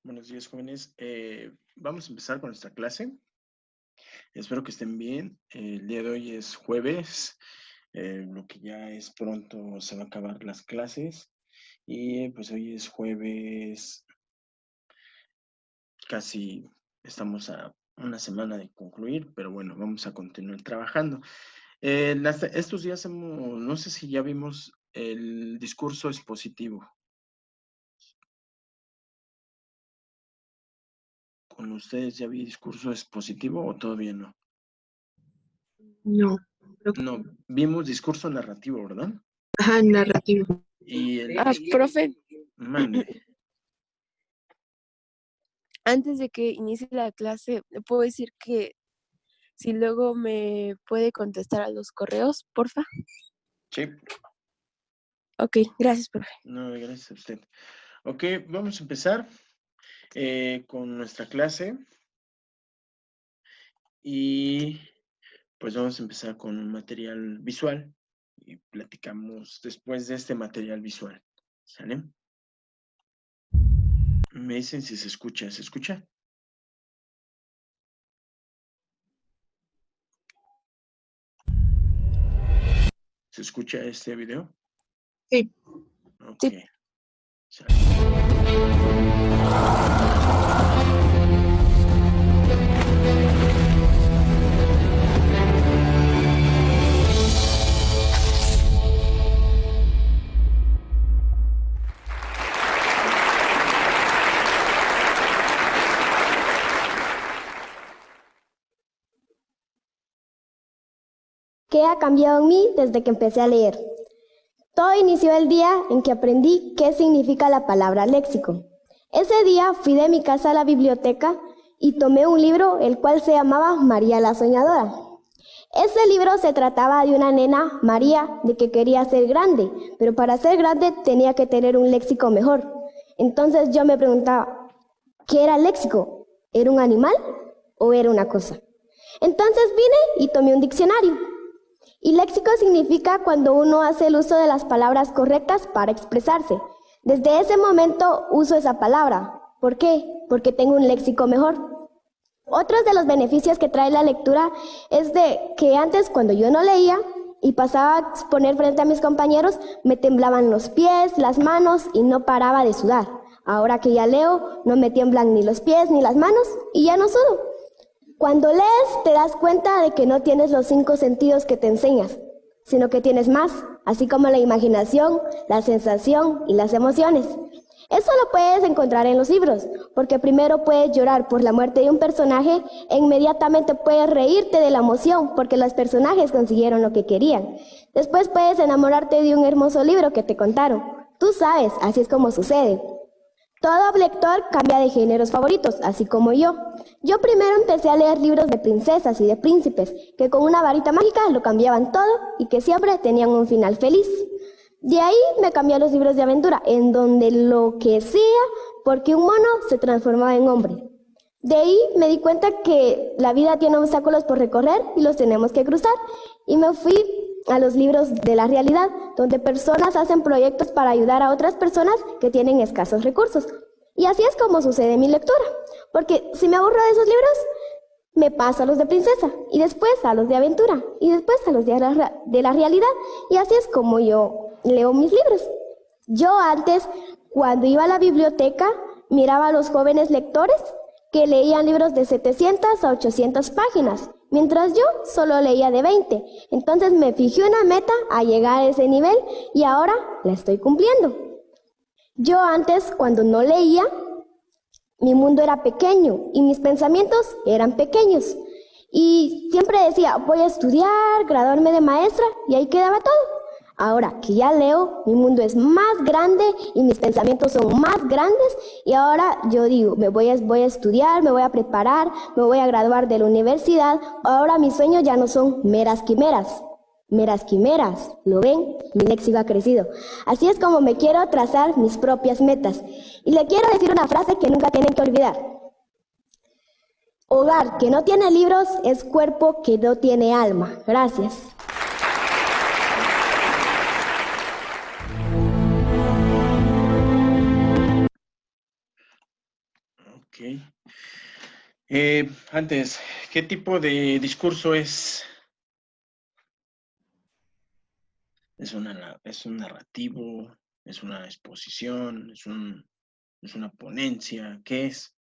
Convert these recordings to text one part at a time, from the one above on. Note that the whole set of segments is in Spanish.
Buenos días, jóvenes. Vamos a empezar con nuestra clase. Espero que estén bien. El día de hoy es jueves, lo que ya es pronto se va a acabar las clases. Y pues hoy es jueves, casi estamos a una semana de concluir, pero bueno, vamos a continuar trabajando. Estos días no sé si ya vimos el discurso expositivo. ¿Con ustedes ya vi discurso expositivo o todavía no? No. No, vimos discurso narrativo, ¿verdad? Ajá, narrativo. Y profe, mande. antes de que inicie la clase, ¿le puedo decir que si luego me puede contestar a los correos, porfa? Sí. Ok, gracias, profe. No, gracias a usted. Ok, vamos a empezar con nuestra clase. Y pues vamos a empezar con un material visual. Y platicamos después de este material visual. ¿Sale? Me dicen si se escucha. ¿Se escucha? ¿Se escucha este video? Sí. Ok. Sí. Sale. ¿Qué ha cambiado en mí desde que empecé a leer? Todo inició el día en que aprendí qué significa la palabra léxico. Ese día fui de mi casa a la biblioteca y tomé un libro el cual se llamaba María la Soñadora. Ese libro se trataba de una nena, María, de que quería ser grande, pero para ser grande tenía que tener un léxico mejor. Entonces yo me preguntaba, ¿qué era el léxico? ¿Era un animal o era una cosa? Entonces vine y tomé un diccionario. Y léxico significa cuando uno hace el uso de las palabras correctas para expresarse. Desde ese momento uso esa palabra. ¿Por qué? Porque tengo un léxico mejor. Otros de los beneficios que trae la lectura es de que antes, cuando yo no leía y pasaba a exponer frente a mis compañeros, me temblaban los pies, las manos y no paraba de sudar. Ahora que ya leo, no me tiemblan ni los pies ni las manos y ya no sudo. Cuando lees, te das cuenta de que no tienes los 5 sentidos que te enseñas, sino que tienes más, así como la imaginación, la sensación y las emociones. Eso lo puedes encontrar en los libros, porque primero puedes llorar por la muerte de un personaje e inmediatamente puedes reírte de la emoción, porque los personajes consiguieron lo que querían. Después puedes enamorarte de un hermoso libro que te contaron. Tú sabes, así es como sucede. Todo lector cambia de géneros favoritos, así como yo. Yo primero empecé a leer libros de princesas y de príncipes, que con una varita mágica lo cambiaban todo y que siempre tenían un final feliz. De ahí me cambié a los libros de aventura, en donde lo que sea, porque un mono se transformaba en hombre. De ahí me di cuenta que la vida tiene obstáculos por recorrer y los tenemos que cruzar. Y me fui a los libros de la realidad, donde personas hacen proyectos para ayudar a otras personas que tienen escasos recursos. Y así es como sucede mi lectura, porque si me aburro de esos libros, me paso a los de princesa, y después a los de aventura, y después a los de la realidad, y así es como yo leo mis libros. Yo antes, cuando iba a la biblioteca, miraba a los jóvenes lectores que leían libros de 700 a 800 páginas, mientras yo solo leía de 20. Entonces me fijé una meta a llegar a ese nivel y ahora la estoy cumpliendo. Yo antes, cuando no leía, mi mundo era pequeño y mis pensamientos eran pequeños. Y siempre decía, voy a estudiar, graduarme de maestra, y ahí quedaba todo. Ahora que ya leo, mi mundo es más grande y mis pensamientos son más grandes y ahora yo digo, voy a estudiar, me voy a preparar, me voy a graduar de la universidad. Ahora mis sueños ya no son meras quimeras. Meras quimeras, ¿lo ven? Mi léxico ha crecido. Así es como me quiero trazar mis propias metas. Y le quiero decir una frase que nunca tienen que olvidar. Hogar que no tiene libros es cuerpo que no tiene alma. Gracias. Ok. Antes, ¿qué tipo de discurso es? ¿Es un narrativo? ¿Es una exposición? ¿Es una ponencia? ¿Qué es?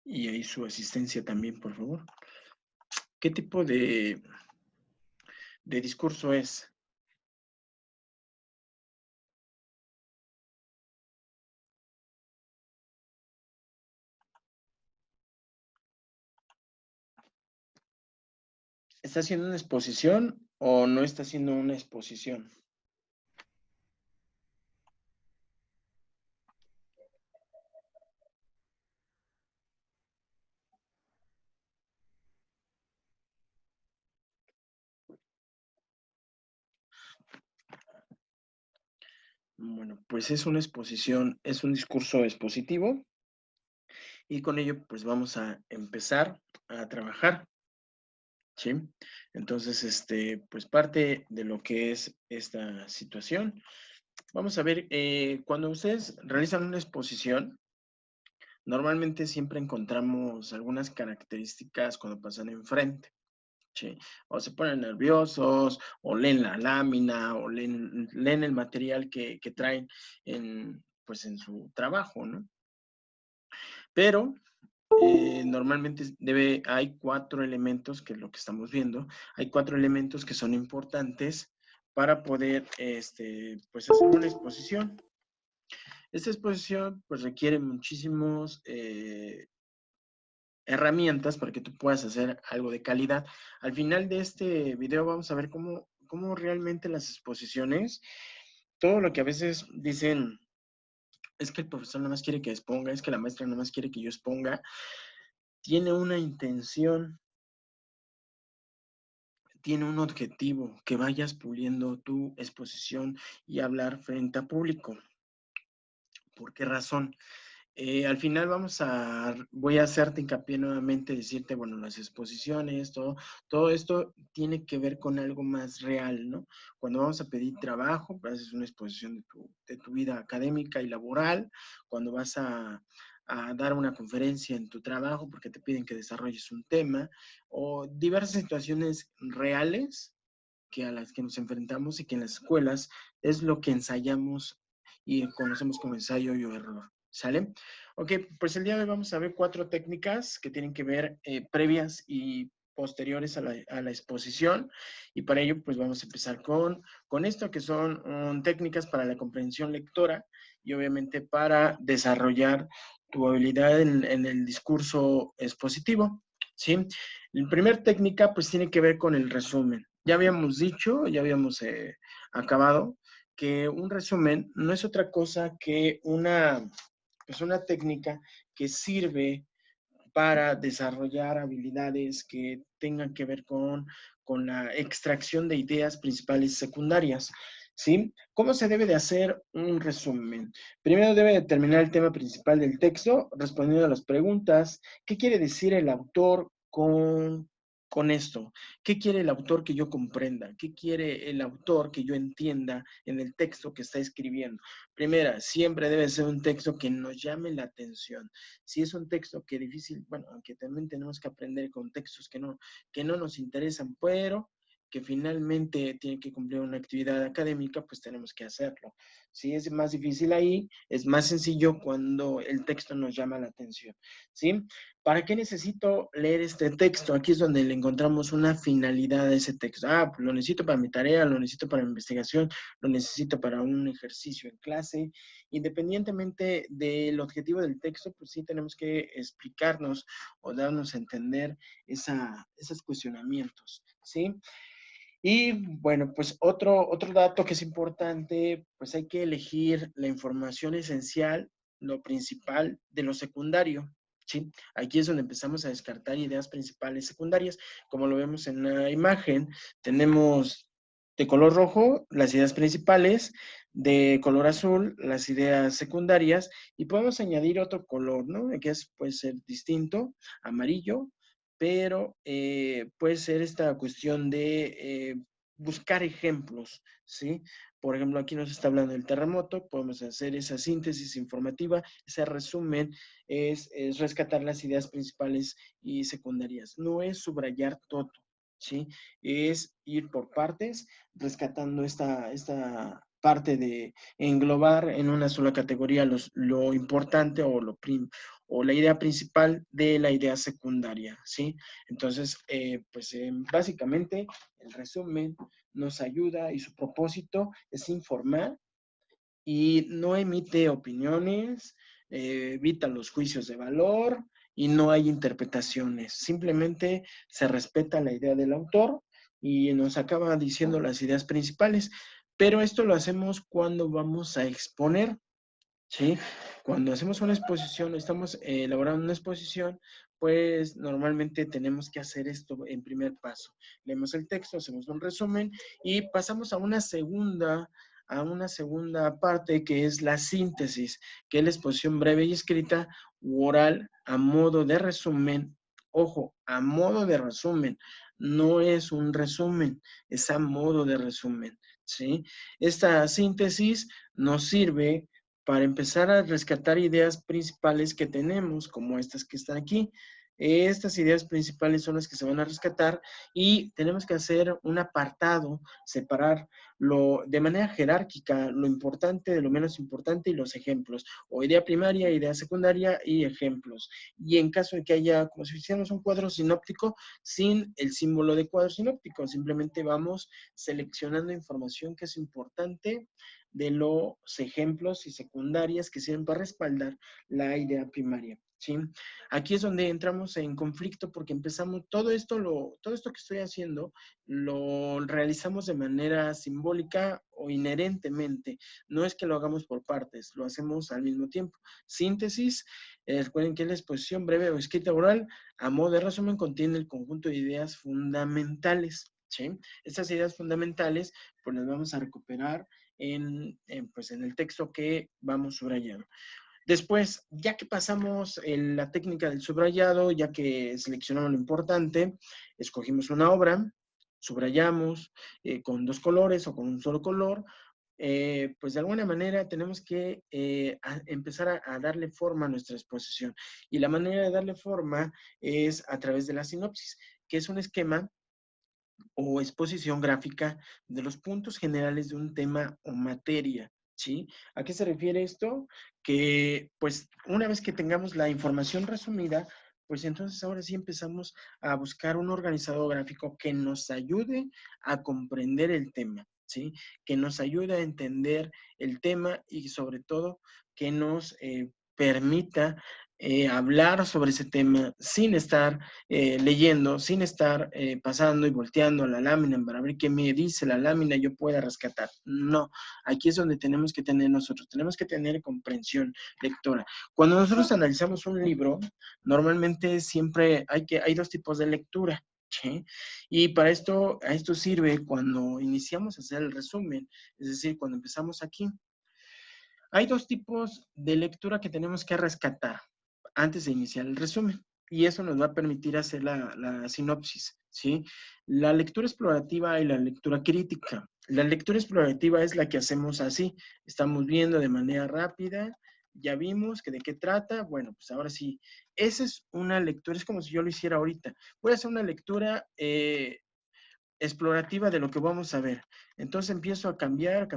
Y ahí su asistencia también, por favor. ¿Qué tipo de discurso es? ¿Está haciendo una exposición o no está haciendo una exposición? Bueno, pues es una exposición, es un discurso expositivo y con ello pues vamos a empezar a trabajar, ¿sí? Entonces, pues parte de lo que es esta situación, vamos a ver, cuando ustedes realizan una exposición, normalmente siempre encontramos algunas características cuando pasan enfrente. Sí, o se ponen nerviosos, o leen la lámina, o leen el material que traen pues en su trabajo, ¿no? Pero normalmente hay 4 elementos, que es lo que estamos viendo, hay 4 elementos que son importantes para poder pues hacer una exposición. Esta exposición pues requiere muchísimos herramientas para que tú puedas hacer algo de calidad. Al final de este video vamos a ver cómo realmente las exposiciones, todo lo que a veces dicen, es que el profesor nada más quiere que exponga, es que la maestra nada más quiere que yo exponga, tiene una intención, tiene un objetivo, que vayas puliendo tu exposición y hablar frente a público. ¿Por qué razón? Al final voy a hacerte hincapié nuevamente, decirte, bueno, las exposiciones, todo esto tiene que ver con algo más real, ¿no? Cuando vamos a pedir trabajo, pues haces una exposición de tu vida académica y laboral, cuando vas a dar una conferencia en tu trabajo porque te piden que desarrolles un tema, o diversas situaciones reales a las que nos enfrentamos y que en las escuelas es lo que ensayamos y conocemos como ensayo y error. ¿Sale? Ok, pues el día de hoy vamos a ver 4 técnicas que tienen que ver previas y posteriores a la exposición, y para ello pues vamos a empezar con esto, que son técnicas para la comprensión lectora y obviamente para desarrollar tu habilidad en el discurso expositivo, ¿sí? La primera técnica pues tiene que ver con el resumen. Ya habíamos dicho, ya habíamos acabado, que un resumen no es otra cosa que es una técnica que sirve para desarrollar habilidades que tengan que ver con la extracción de ideas principales y secundarias. ¿Sí? ¿Cómo se debe de hacer un resumen? Primero debe determinar el tema principal del texto, respondiendo a las preguntas. ¿Qué quiere decir el autor con esto? ¿Qué quiere el autor que yo comprenda? ¿Qué quiere el autor que yo entienda en el texto que está escribiendo? Primera, siempre debe ser un texto que nos llame la atención. Si es un texto que difícil, bueno, aunque también tenemos que aprender con textos que no nos interesan, pero que finalmente tienen que cumplir una actividad académica, pues tenemos que hacerlo. Si es más difícil ahí, es más sencillo cuando el texto nos llama la atención, ¿sí? ¿Para qué necesito leer este texto? Aquí es donde le encontramos una finalidad a ese texto. Ah, pues lo necesito para mi tarea, lo necesito para mi investigación, lo necesito para un ejercicio en clase. Independientemente del objetivo del texto, pues sí tenemos que explicarnos o darnos a entender esos cuestionamientos, ¿sí? Y bueno, pues otro dato que es importante, pues hay que elegir la información esencial, lo principal de lo secundario, ¿sí? Aquí es donde empezamos a descartar ideas principales secundarias. Como lo vemos en la imagen, tenemos de color rojo las ideas principales, de color azul las ideas secundarias, y podemos añadir otro color, ¿no? Que puede ser distinto, amarillo, pero puede ser esta cuestión de buscar ejemplos, ¿sí? Por ejemplo, aquí nos está hablando del terremoto, podemos hacer esa síntesis informativa, ese resumen, es rescatar las ideas principales y secundarias. No es subrayar todo, ¿sí? Es ir por partes, rescatando esta parte de englobar en una sola categoría lo importante o la idea principal de la idea secundaria, ¿sí? Entonces, básicamente, el resumen nos ayuda y su propósito es informar y no emite opiniones, evita los juicios de valor y no hay interpretaciones. Simplemente se respeta la idea del autor y nos acaba diciendo las ideas principales. Pero esto lo hacemos cuando vamos a exponer, ¿sí? Cuando hacemos una exposición, estamos elaborando una exposición, pues normalmente tenemos que hacer esto en primer paso. Leemos el texto, hacemos un resumen y pasamos a una segunda parte que es la síntesis, que es la exposición breve y escrita u oral a modo de resumen. Ojo, a modo de resumen, no es un resumen, es a modo de resumen, ¿sí? Esta síntesis nos sirve para empezar a rescatar ideas principales que tenemos, como estas que están aquí. Estas ideas principales son las que se van a rescatar y tenemos que hacer un apartado, separar de manera jerárquica lo importante de lo menos importante y los ejemplos, o idea primaria, idea secundaria y ejemplos. Y en caso de que haya, como si hiciéramos un cuadro sinóptico, sin el símbolo de cuadro sinóptico, simplemente vamos seleccionando información que es importante de los ejemplos y secundarias que sirven para respaldar la idea primaria, ¿sí? Aquí es donde entramos en conflicto porque empezamos, todo esto que estoy haciendo, lo realizamos de manera simbólica o inherentemente. No es que lo hagamos por partes, lo hacemos al mismo tiempo. Síntesis, recuerden que la exposición breve o escrita oral, a modo de resumen, contiene el conjunto de ideas fundamentales, ¿sí? Estas ideas fundamentales, pues las vamos a recuperar en el texto que vamos subrayando. Después, ya que pasamos la técnica del subrayado, ya que seleccionamos lo importante, escogimos una obra, subrayamos con 2 colores o con un solo color, pues de alguna manera tenemos que empezar a darle forma a nuestra exposición. Y la manera de darle forma es a través de la sinopsis, que es un esquema o exposición gráfica de los puntos generales de un tema o materia, ¿sí? ¿A qué se refiere esto? Que, pues, una vez que tengamos la información resumida, pues entonces ahora sí empezamos a buscar un organizador gráfico que nos ayude a comprender el tema, ¿sí? Que nos ayude a entender el tema y sobre todo que nos permita hablar sobre ese tema sin estar leyendo, sin estar pasando y volteando la lámina para ver qué me dice la lámina y yo pueda rescatar. No, aquí es donde tenemos que tener comprensión lectora. Cuando nosotros analizamos un libro, normalmente siempre hay 2 tipos de lectura, ¿sí? Y para esto, a esto sirve cuando iniciamos a hacer el resumen, es decir, cuando empezamos aquí. Hay 2 tipos de lectura que tenemos que rescatar antes de iniciar el resumen. Y eso nos va a permitir hacer la sinopsis, ¿sí? La lectura explorativa y la lectura crítica. La lectura explorativa es la que hacemos así. Estamos viendo de manera rápida, ya vimos que de qué trata. Bueno, pues ahora sí, esa es una lectura, es como si yo lo hiciera ahorita. Voy a hacer una lectura explorativa de lo que vamos a ver. Entonces empiezo a cambiar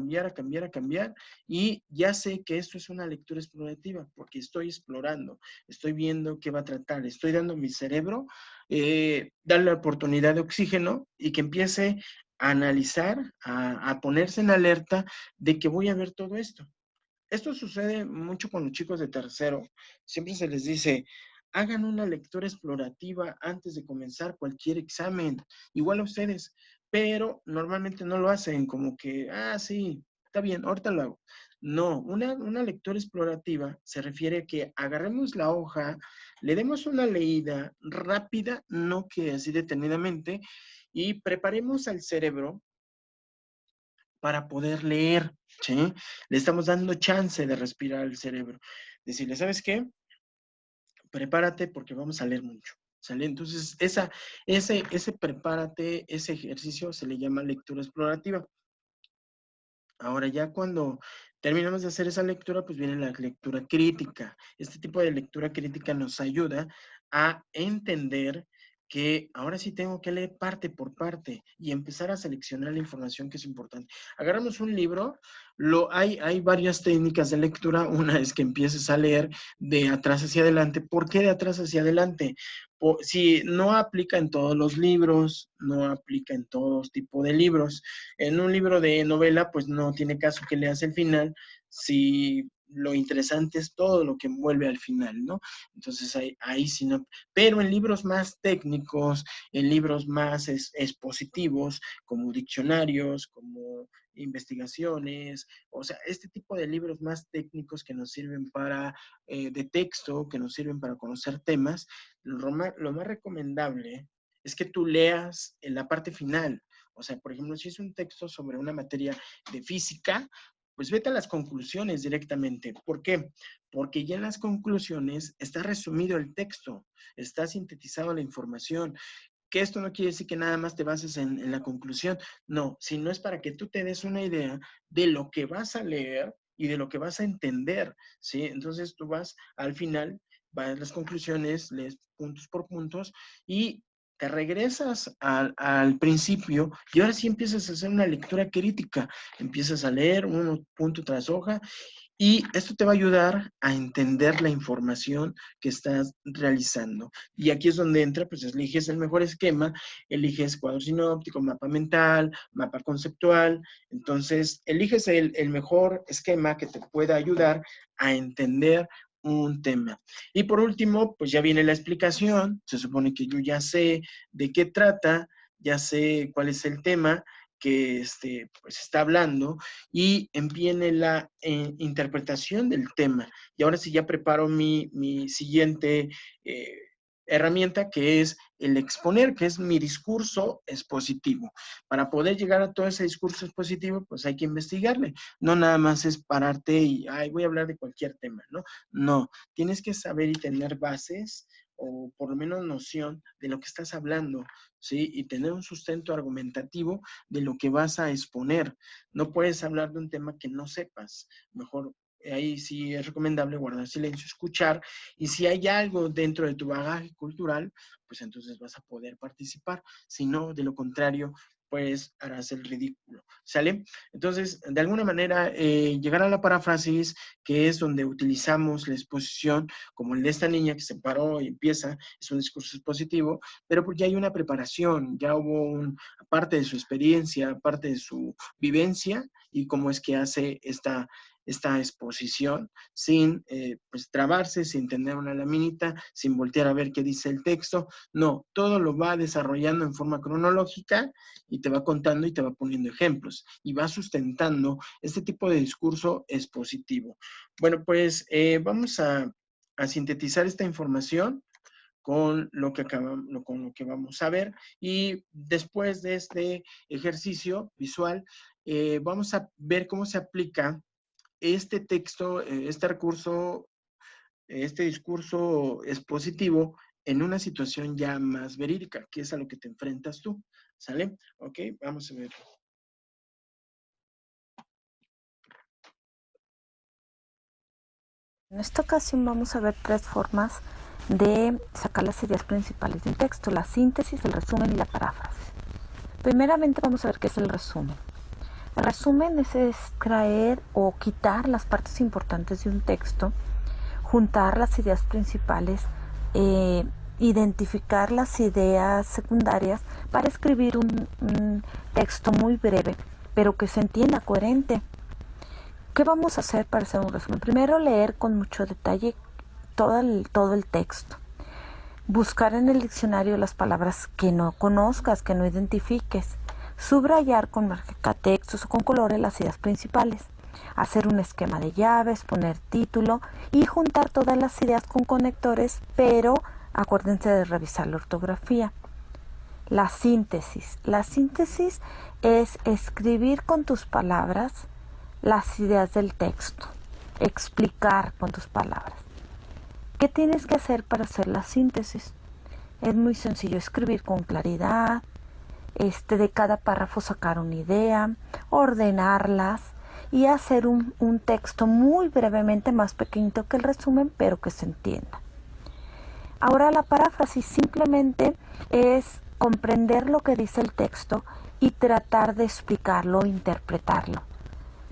y ya sé que esto es una lectura explorativa porque estoy explorando, estoy viendo qué va a tratar, estoy dando a mi cerebro darle la oportunidad de oxígeno y que empiece a analizar, a ponerse en alerta de que voy a ver todo esto. Esto sucede mucho con los chicos de tercero. Siempre se les dice, hagan una lectura explorativa antes de comenzar cualquier examen. Igual a ustedes, pero normalmente no lo hacen como que, sí, está bien, ahorita lo hago. No, una lectura explorativa se refiere a que agarremos la hoja, le demos una leída rápida, no que así detenidamente, y preparemos al cerebro para poder leer, ¿sí? Le estamos dando chance de respirar al cerebro. Decirle, ¿sabes qué? Prepárate porque vamos a leer mucho. ¿Sale? Entonces, ese prepárate, ese ejercicio se le llama lectura explorativa. Ahora ya cuando terminamos de hacer esa lectura, pues viene la lectura crítica. Este tipo de lectura crítica nos ayuda a entender que ahora sí tengo que leer parte por parte y empezar a seleccionar la información que es importante. Agarramos un libro, hay varias técnicas de lectura. Una es que empieces a leer de atrás hacia adelante. ¿Por qué de atrás hacia adelante? Si no aplica en todos los libros, no aplica en todos tipos de libros. En un libro de novela, pues no tiene caso que leas el final si lo interesante es todo lo que envuelve al final, ¿no? Entonces ahí sí no. Pero en libros más técnicos, en libros más expositivos, como diccionarios, como investigaciones, o sea, este tipo de libros más técnicos que nos sirven para, de texto, que nos sirven para conocer temas, lo más recomendable es que tú leas en la parte final. O sea, por ejemplo, si es un texto sobre una materia de física, pues vete a las conclusiones directamente. ¿Por qué? Porque ya en las conclusiones está resumido el texto, está sintetizado la información. Que esto no quiere decir que nada más te bases en la conclusión, no, sino es para que tú te des una idea de lo que vas a leer y de lo que vas a entender, ¿sí? Entonces tú vas al final, vas a las conclusiones, lees puntos por puntos y te regresas al principio y ahora sí empiezas a hacer una lectura crítica, empiezas a leer uno punto tras hoja y esto te va a ayudar a entender la información que estás realizando. Y aquí es donde entra, pues eliges el mejor esquema, eliges cuadro sinóptico, mapa mental, mapa conceptual. Entonces, eliges el mejor esquema que te pueda ayudar a entender un tema. Y por último, pues ya viene la explicación. Se supone que yo ya sé de qué trata, ya sé cuál es el tema que pues está hablando y viene la interpretación del tema. Y ahora sí ya preparo mi siguiente herramienta, que es el exponer, que es mi discurso expositivo. Para poder llegar a todo ese discurso expositivo, pues hay que investigarle. No nada más es pararte y, ay, voy a hablar de cualquier tema, ¿no? No, tienes que saber y tener bases o por lo menos noción de lo que estás hablando, ¿sí? Y tener un sustento argumentativo de lo que vas a exponer. No puedes hablar de un tema que no sepas. Mejor ahí sí es recomendable guardar silencio, escuchar, y si hay algo dentro de tu bagaje cultural, pues entonces vas a poder participar. Si no, de lo contrario, pues harás el ridículo, ¿sale? Entonces, de alguna manera, llegar a la paráfrasis, que es donde utilizamos la exposición, como el de esta niña que se paró y empieza, es un discurso expositivo, pero porque hay una preparación, ya hubo parte de su experiencia, parte de su vivencia, y cómo es que hace esta exposición sin pues trabarse, sin tener una laminita, sin voltear a ver qué dice el texto. No, todo lo va desarrollando en forma cronológica y te va contando y te va poniendo ejemplos y va sustentando este tipo de discurso expositivo. Bueno, pues vamos a sintetizar esta información con lo que vamos a ver, y después de este ejercicio visual vamos a ver cómo se aplica este texto, este recurso, este discurso expositivo en una situación ya más verídica, que es a lo que te enfrentas tú, ¿sale? Ok, vamos a ver. En esta ocasión vamos a ver 3 formas de sacar las ideas principales de un texto: la síntesis, el resumen y la paráfrasis. Primeramente vamos a ver qué es el resumen. El resumen es extraer o quitar las partes importantes de un texto, juntar las ideas principales, identificar las ideas secundarias para escribir un texto muy breve, pero que se entienda coherente. ¿Qué vamos a hacer para hacer un resumen? Primero, leer con mucho detalle todo el texto. Buscar en el diccionario las palabras que no conozcas, que no identifiques. Subrayar con marcatextos o con colores las ideas principales. Hacer un esquema de llaves, poner título y juntar todas las ideas con conectores, pero acuérdense de revisar la ortografía. La síntesis. La síntesis es escribir con tus palabras las ideas del texto, explicar con tus palabras. ¿Qué tienes que hacer para hacer la síntesis? Es muy sencillo escribir con claridad, de cada párrafo sacar una idea, ordenarlas y hacer un texto muy brevemente más pequeñito que el resumen, pero que se entienda. Ahora la paráfrasis simplemente es comprender lo que dice el texto y tratar de explicarlo, interpretarlo.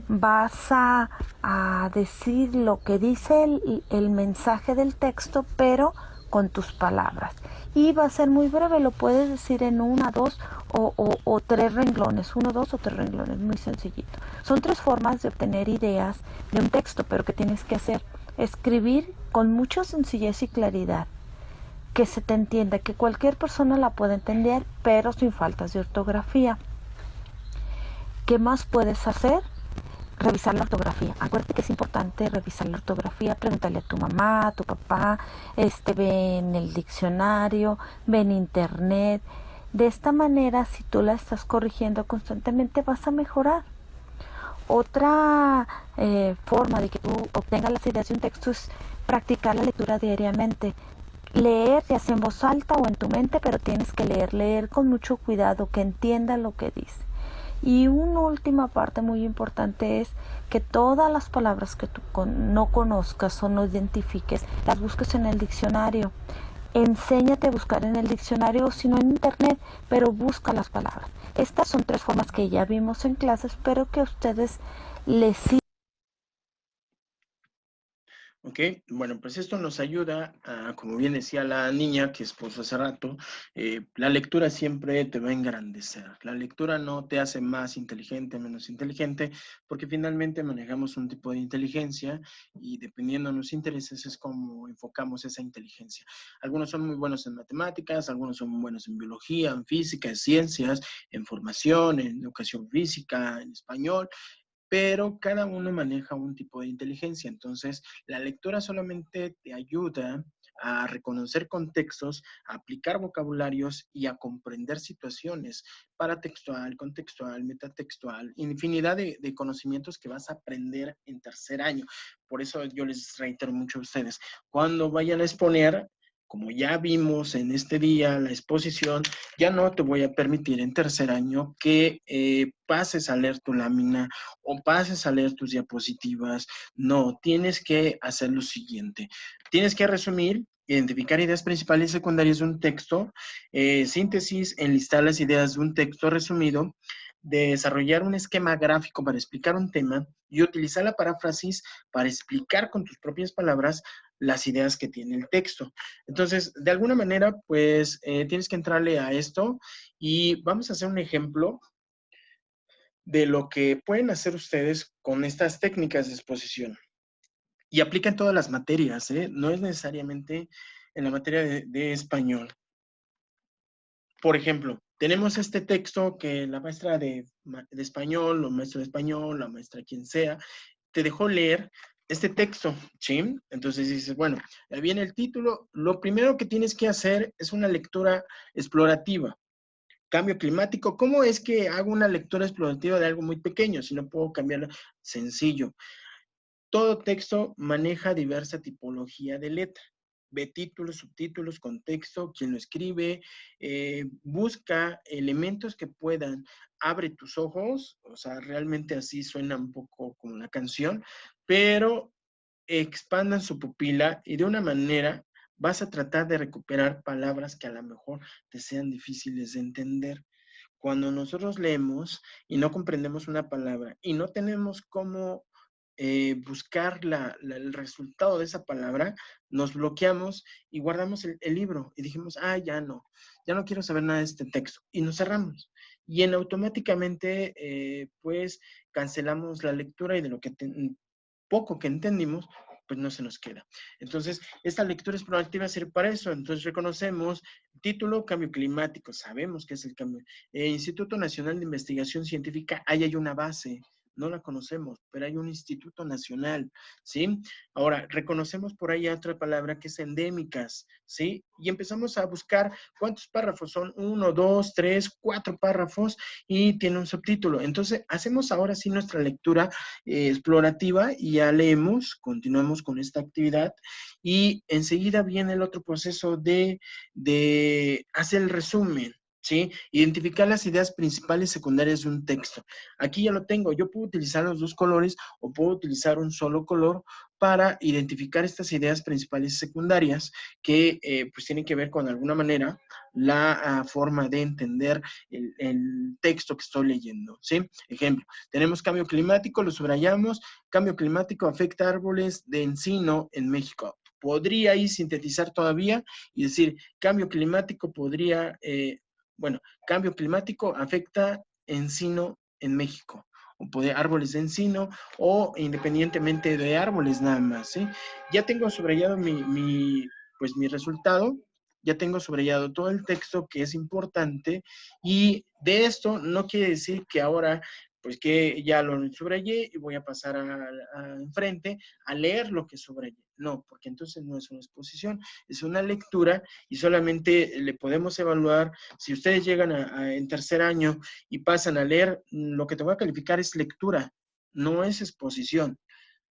Vas a decir lo que dice el mensaje del texto, pero con tus palabras. Y va a ser muy breve, lo puedes decir en 1, 2 o 3 renglones, 1, 2 o 3 renglones, muy sencillito. Son 3 formas de obtener ideas de un texto, pero ¿qué tienes que hacer? Escribir con mucha sencillez y claridad, que se te entienda, que cualquier persona la pueda entender, pero sin faltas de ortografía. ¿Qué más puedes hacer? Revisar la ortografía. Acuérdate que es importante revisar la ortografía. Pregúntale a tu mamá, a tu papá, ve en el diccionario, ve en internet. De esta manera, si tú la estás corrigiendo constantemente, vas a mejorar. Otra forma de que tú obtengas las ideas de un texto es practicar la lectura diariamente. Leer, ya sea en voz alta o en tu mente, pero tienes que leer con mucho cuidado, que entienda lo que dice. Y una última parte muy importante es que todas las palabras que tú no conozcas o no identifiques, las busques en el diccionario. Enséñate a buscar en el diccionario o si no en internet, pero busca las palabras. Estas son 3 formas que ya vimos en clases, pero que a ustedes les sirven. Ok, bueno, pues esto nos ayuda a, como bien decía la niña que expuso hace rato, la lectura siempre te va a engrandecer. La lectura no te hace más inteligente, menos inteligente, porque finalmente manejamos un tipo de inteligencia y dependiendo de los intereses es como enfocamos esa inteligencia. Algunos son muy buenos en matemáticas, algunos son muy buenos en biología, en física, en ciencias, en formación, en educación física, en español, pero cada uno maneja un tipo de inteligencia. Entonces, la lectura solamente te ayuda a reconocer contextos, a aplicar vocabularios y a comprender situaciones paratextual, contextual, metatextual, infinidad de conocimientos que vas a aprender en tercer año. Por eso yo les reitero mucho a ustedes, cuando vayan a exponer, como ya vimos en este día la exposición, ya no te voy a permitir en tercer año que pases a leer tu lámina o pases a leer tus diapositivas. No, tienes que hacer lo siguiente. Tienes que resumir, identificar ideas principales y secundarias de un texto, síntesis, enlistar las ideas de un texto resumido, desarrollar un esquema gráfico para explicar un tema y utilizar la paráfrasis para explicar con tus propias palabras las ideas que tiene el texto. Entonces, de alguna manera, pues, tienes que entrarle a esto y vamos a hacer un ejemplo de lo que pueden hacer ustedes con estas técnicas de exposición. Y aplica en todas las materias, ¿eh? No es necesariamente en la materia de español. Por ejemplo, tenemos este texto que la maestra de español, o maestro de español, la maestra quien sea, te dejó leer este texto, ¿sí? Entonces dices, bueno, ahí viene el título. Lo primero que tienes que hacer es una lectura explorativa. Cambio climático. ¿Cómo es que hago una lectura explorativa de algo muy pequeño? Si no puedo cambiarlo, sencillo. Todo texto maneja diversa tipología de letra. Ve títulos, subtítulos, contexto, quién lo escribe, busca elementos que puedan, abre tus ojos, o sea, realmente así suena un poco como una canción, pero expandan su pupila y de una manera vas a tratar de recuperar palabras que a lo mejor te sean difíciles de entender. Cuando nosotros leemos y no comprendemos una palabra y no tenemos cómo buscar el resultado de esa palabra, nos bloqueamos y guardamos el libro y dijimos, ya no quiero saber nada de este texto y nos cerramos. Y automáticamente, pues, cancelamos la lectura y de lo que poco que entendimos, pues no se nos queda. Entonces, esta lectura explorativa sirve para eso. Entonces, reconocemos título, cambio climático, sabemos que es el cambio. Instituto Nacional de Investigación Científica, ahí hay una base no la conocemos, pero hay un instituto nacional, ¿sí? Ahora, reconocemos por ahí otra palabra que es endémicas, ¿sí? Y empezamos a buscar cuántos párrafos son, 1, 2, 3, 4 párrafos y tiene un subtítulo. Entonces, hacemos ahora sí nuestra lectura explorativa y ya leemos, continuamos con esta actividad y enseguida viene el otro proceso de hacer el resumen, ¿sí? Identificar las ideas principales y secundarias de un texto. Aquí ya lo tengo, yo puedo utilizar los dos colores o puedo utilizar un solo color para identificar estas ideas principales y secundarias que pues tienen que ver con alguna manera la forma de entender el texto que estoy leyendo, ¿sí? Ejemplo, tenemos cambio climático, lo subrayamos, cambio climático afecta árboles de encino en México. Podría ahí sintetizar todavía y decir, cambio climático podría, bueno, cambio climático afecta encino en México, o árboles de encino, o independientemente de árboles nada más, ¿sí? Ya tengo subrayado pues mi resultado, ya tengo subrayado todo el texto que es importante, y de esto no quiere decir que ahora, pues que ya lo subrayé y voy a pasar enfrente a leer lo que subrayé. No, porque entonces no es una exposición, es una lectura y solamente le podemos evaluar, si ustedes llegan en tercer año y pasan a leer, lo que te voy a calificar es lectura, no es exposición.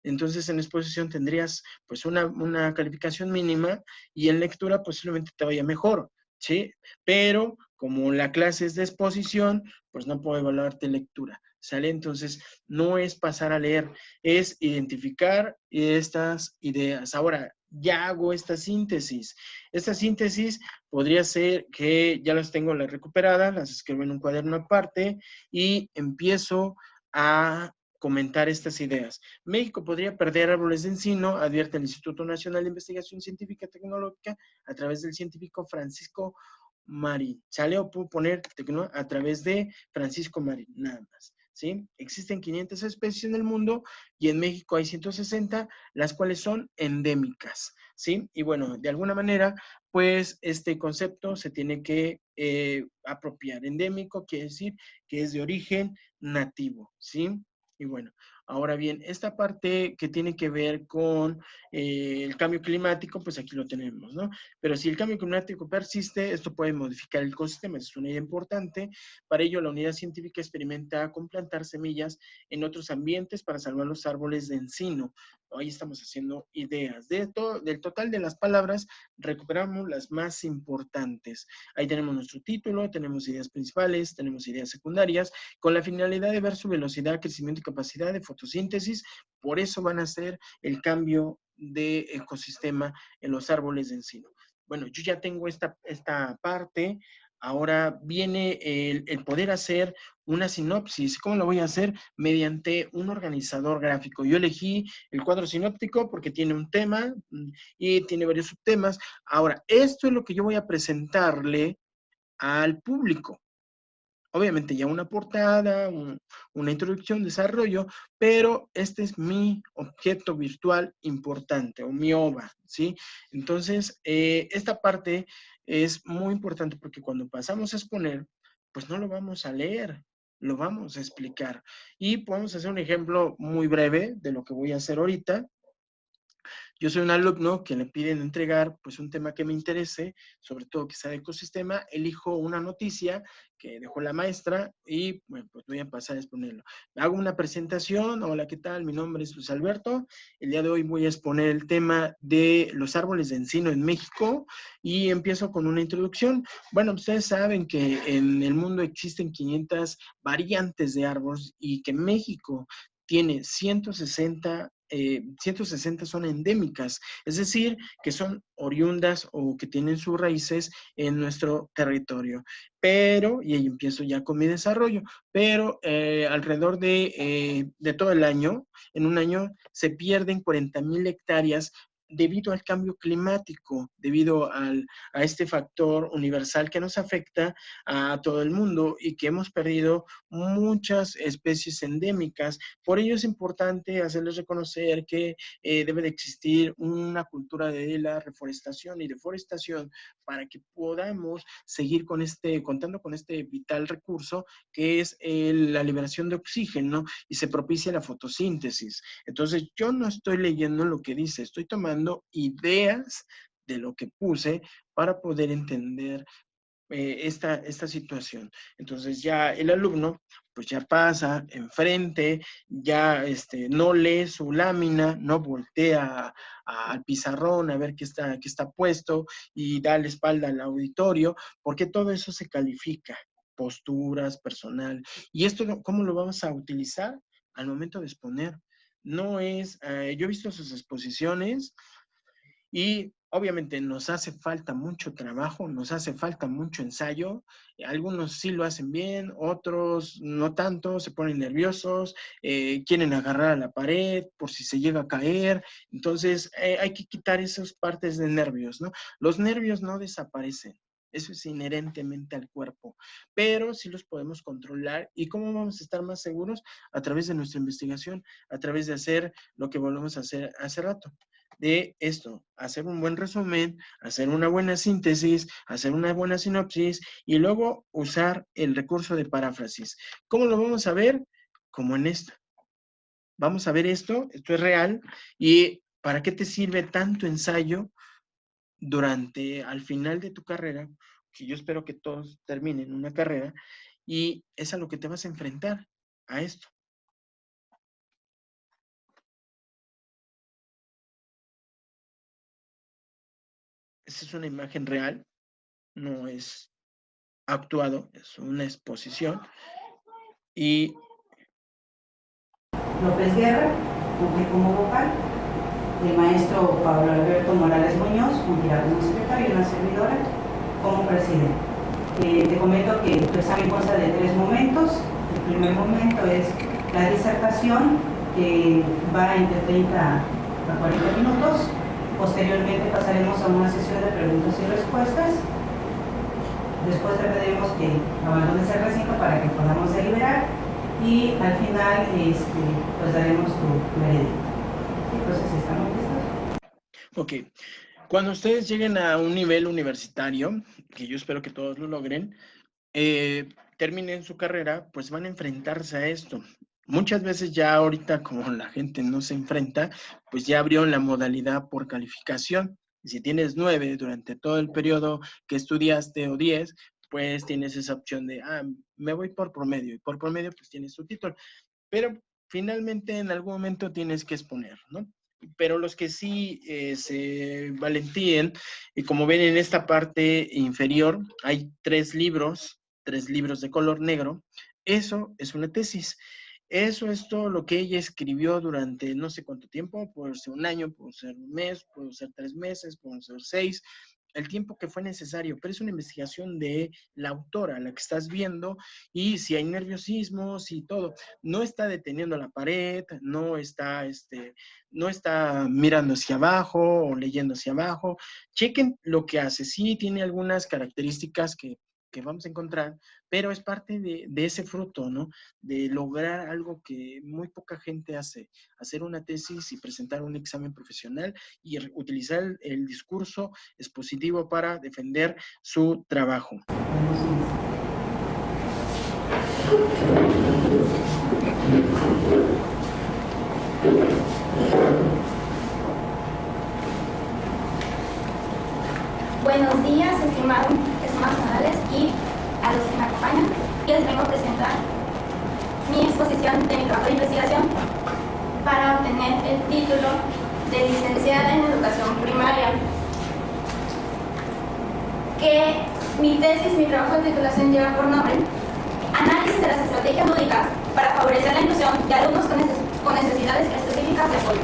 Entonces en exposición tendrías pues una calificación mínima y en lectura posiblemente te vaya mejor, ¿sí? Pero como la clase es de exposición, pues no puedo evaluarte lectura, ¿sale? Entonces no es pasar a leer, es identificar estas ideas. Ahora, ya hago esta síntesis. Esta síntesis podría ser que ya las tengo recuperadas, las escribo en un cuaderno aparte y empiezo a comentar estas ideas. México podría perder árboles de encino, advierte el Instituto Nacional de Investigación Científica y Tecnológica a través del científico Francisco Marín. ¿Sale? O puedo poner a través de Francisco Marín, nada más. ¿Sí? Existen 500 especies en el mundo y en México hay 160, las cuales son endémicas, ¿sí? Y bueno, de alguna manera, pues este concepto se tiene que apropiar. Endémico quiere decir que es de origen nativo, ¿sí? Y bueno, ahora bien, esta parte que tiene que ver con el cambio climático, pues aquí lo tenemos, ¿no? Pero si el cambio climático persiste, esto puede modificar el ecosistema, es una idea importante. Para ello, la unidad científica experimenta con plantar semillas en otros ambientes para salvar los árboles de encino. Ahí estamos haciendo ideas. Del total de las palabras, recuperamos las más importantes. Ahí tenemos nuestro título, tenemos ideas principales, tenemos ideas secundarias, con la finalidad de ver su velocidad, crecimiento y capacidad de fotosíntesis. Por eso van a hacer el cambio de ecosistema en los árboles de encino. Bueno, yo ya tengo esta parte. Ahora viene el poder hacer una sinopsis. ¿Cómo lo voy a hacer? Mediante un organizador gráfico. Yo elegí el cuadro sinóptico porque tiene un tema y tiene varios subtemas. Ahora, esto es lo que yo voy a presentarle al público. Obviamente ya una portada, una introducción, desarrollo, pero este es mi objeto virtual importante o mi OVA, ¿sí? Entonces, esta parte es muy importante porque cuando pasamos a exponer, pues no lo vamos a leer, lo vamos a explicar. Y podemos hacer un ejemplo muy breve de lo que voy a hacer ahorita. Yo soy un alumno que le piden entregar pues un tema que me interese, sobre todo que sea de ecosistema, elijo una noticia que dejó la maestra y bueno, pues voy a pasar a exponerlo. Hago una presentación, hola, ¿qué tal? Mi nombre es Luis Alberto, el día de hoy voy a exponer el tema de los árboles de encino en México y empiezo con una introducción. Bueno, ustedes saben que en el mundo existen 500 variantes de árboles y que México tiene 160 son endémicas, es decir, que son oriundas o que tienen sus raíces en nuestro territorio. Pero, y ahí empiezo ya con mi desarrollo, pero alrededor de todo el año, en un año se pierden 40,000 hectáreas debido al cambio climático, debido a este factor universal que nos afecta a todo el mundo y que hemos perdido muchas especies endémicas. Por ello es importante hacerles reconocer que debe de existir una cultura de la reforestación y deforestación para que podamos seguir contando con este vital recurso que es la liberación de oxígeno y se propicia la fotosíntesis. Entonces, yo no estoy leyendo lo que dice, estoy tomando ideas de lo que puse para poder entender esta situación. Entonces ya el alumno pues ya pasa enfrente, ya no lee su lámina, no voltea al pizarrón a ver qué está puesto y da la espalda al auditorio, porque todo eso se califica, posturas, personal. ¿Y esto cómo lo vamos a utilizar? Al momento de exponer. No es, yo he visto sus exposiciones y obviamente nos hace falta mucho trabajo, nos hace falta mucho ensayo. Algunos sí lo hacen bien, otros no tanto, se ponen nerviosos, quieren agarrar a la pared por si se llega a caer. Entonces hay que quitar esas partes de nervios, ¿no? Los nervios no desaparecen. Eso es inherentemente al cuerpo, pero sí los podemos controlar. ¿Y cómo vamos a estar más seguros? A través de nuestra investigación, a través de hacer lo que volvemos a hacer hace rato. De esto, hacer un buen resumen, hacer una buena síntesis, hacer una buena sinopsis y luego usar el recurso de paráfrasis. ¿Cómo lo vamos a ver? Como en esto. Vamos a ver esto es real y ¿para qué te sirve tanto ensayo al final de tu carrera? Que yo espero que todos terminen una carrera y es a lo que te vas a enfrentar, a esto. Esta es una imagen real, no es actuado, es una exposición. Y López Guerra, cumple como vocal, el maestro Pablo Alberto Morales Muñoz, cumplirá como secretario y una servidora como presidente. Te comento que tu examen consta de 3 momentos. El primer momento es la disertación, que va entre 30 a 40 minutos. Posteriormente pasaremos a una sesión de preguntas y respuestas. Después te pediremos que abandones el recinto para que podamos deliberar y al final pues daremos tu veredicto. Entonces, ¿estamos listos? Ok. Cuando ustedes lleguen a un nivel universitario, que yo espero que todos lo logren, terminen su carrera, pues van a enfrentarse a esto. Muchas veces ya ahorita, como la gente no se enfrenta, pues ya abrieron la modalidad por calificación. Y si tienes 9 durante todo el periodo que estudiaste o 10, pues tienes esa opción de, me voy por promedio. Y por promedio, pues tienes tu título. Pero finalmente en algún momento tienes que exponer, ¿no? Pero los que sí se valentíen, y como ven en esta parte inferior, hay 3 libros de color negro. Eso es una tesis. Eso es todo lo que ella escribió durante no sé cuánto tiempo, puede ser un año, puede ser un mes, puede ser 3 meses, puede ser 6, el tiempo que fue necesario, pero es una investigación de la autora, la que estás viendo, y si hay nerviosismos y todo, no está deteniendo la pared, no está mirando hacia abajo o leyendo hacia abajo. Chequen lo que hace, sí tiene algunas características que vamos a encontrar, pero es parte de ese fruto, ¿no? De lograr algo que muy poca gente hace, hacer una tesis y presentar un examen profesional y utilizar el discurso expositivo para defender su trabajo. Buenos días, estimados Morales y a los que me acompañan. Les vengo a presentar mi exposición de mi trabajo de investigación para obtener el título de licenciada en educación primaria. Que mi tesis, mi trabajo de titulación lleva por nombre Análisis de las estrategias lúdicas para favorecer la inclusión de alumnos con necesidades específicas de apoyo.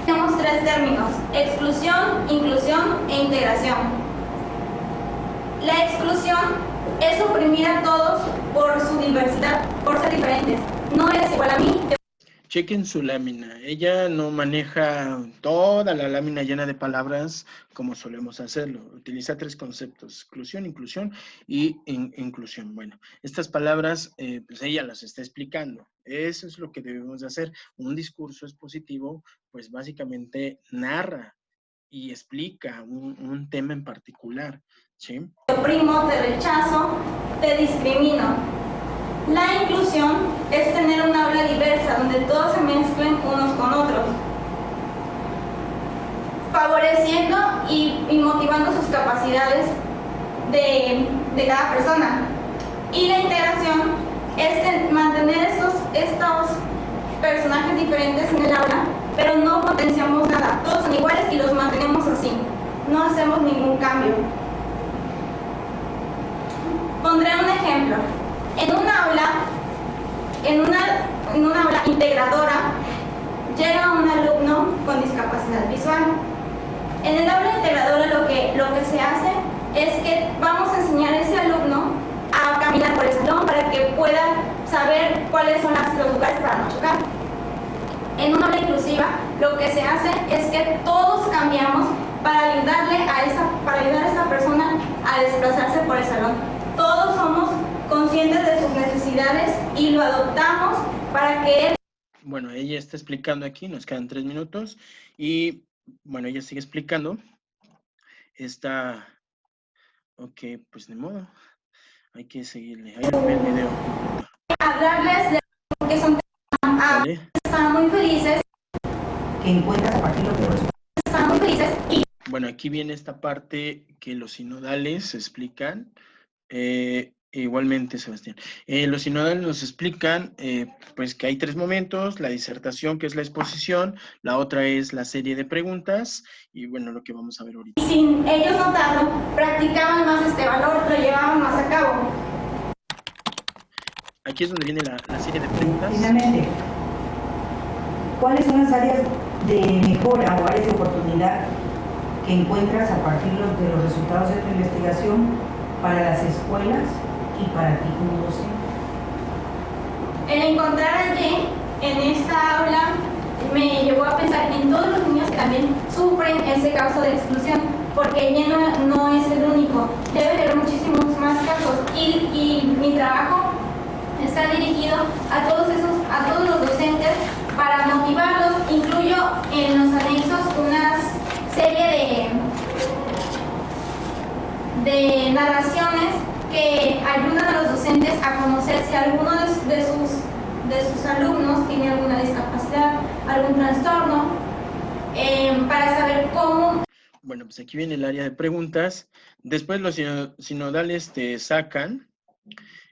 Tenemos 3 términos: exclusión, inclusión e integración. La exclusión es oprimir a todos por su diversidad, por ser diferentes. No eres igual a mí. chequen su lámina. Ella no maneja toda la lámina llena de palabras como solemos hacerlo. Utiliza 3 conceptos: exclusión, inclusión y inclusión. Bueno, estas palabras, pues ella las está explicando. Eso es lo que debemos de hacer. Un discurso expositivo, pues básicamente narra y explica un tema en particular, ¿sí? Te oprimo, te rechazo, te discrimino. La inclusión es tener una aula diversa donde todos se mezclen unos con otros, favoreciendo y motivando sus capacidades de cada persona. Y la integración es mantener estos personajes diferentes en el aula, pero no potenciamos nada. Todos son iguales y los mantenemos así. No hacemos ningún cambio. Pondré un ejemplo. En una aula integradora llega un alumno con discapacidad visual. En el aula integradora lo que se hace es que vamos a enseñar a ese alumno a caminar por el salón para que pueda saber cuáles son los lugares para no chocar. En una aula inclusiva lo que se hace es que todos cambiamos para ayudar a esta persona a desplazarse por el salón. Todos somos conscientes de sus necesidades y lo adoptamos para que él... Bueno, ella está explicando aquí, nos quedan 3 minutos y bueno, ella sigue explicando. Ok, pues de modo, hay que seguirle. Ahí ve el video. Hablarles de que son ¿Vale? están muy felices, Que encuentras a partir de los resultados. están muy felices y Bueno, aquí viene esta parte que los sinodales explican. Igualmente, Sebastián. Los sinodales nos explican pues que hay 3 momentos: la disertación, que es la exposición, la otra es la serie de preguntas, y bueno, lo que vamos a ver ahorita. sin ellos notarlo, practicaban más este valor, lo llevaban más a cabo. Aquí es donde viene la serie de preguntas. Finalmente, ¿cuáles son las áreas de mejora o áreas de oportunidad que encuentras a partir de los resultados de tu investigación para las escuelas y para ti como docente? El encontrar allí, en esta aula, me llevó a pensar en todos los niños que también sufren ese caso de exclusión, porque ella no es el único, debe haber muchísimos más casos, y mi trabajo está dirigido a todos los docentes para motivarlos. Incluyo en los anexos una serie de narraciones que ayudan a los docentes a conocer si alguno de sus alumnos tiene alguna discapacidad, algún trastorno, para saber cómo... Bueno, pues aquí viene el área de preguntas. Después los sinodales te sacan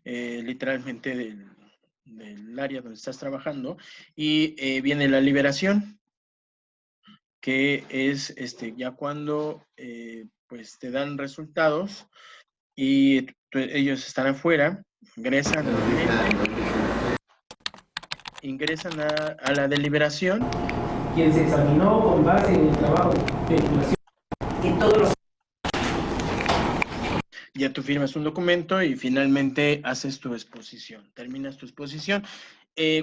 literalmente del área donde estás trabajando, y viene la liberación, que es ya cuando pues te dan resultados y ellos están afuera, ingresan a la deliberación. Quien se examinó con base en el trabajo de titulación. En todos los... Ya tú firmas un documento y finalmente haces tu exposición, terminas tu exposición.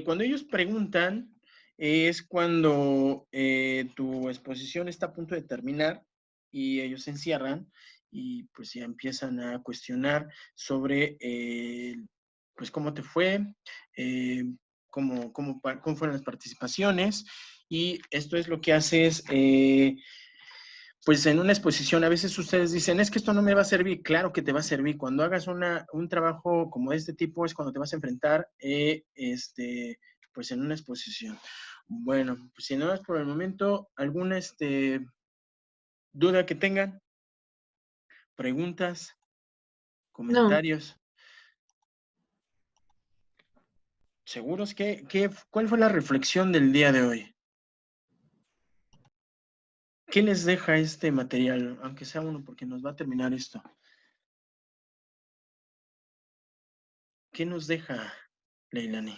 Cuando ellos preguntan, es cuando tu exposición está a punto de terminar y ellos se encierran y pues ya empiezan a cuestionar sobre pues cómo te fue, cómo fueron las participaciones, y esto es lo que haces pues en una exposición. A veces ustedes dicen, es que esto no me va a servir. Claro que te va a servir. Cuando hagas un trabajo como de este tipo es cuando te vas a enfrentar pues en una exposición. Bueno, pues si no es por el momento, ¿alguna duda que tengan? ¿Preguntas? ¿Comentarios? ¿Seguros? ¿Cuál fue la reflexión del día de hoy? ¿Qué les deja este material? Aunque sea uno, porque nos va a terminar esto. ¿Qué nos deja, Leilani?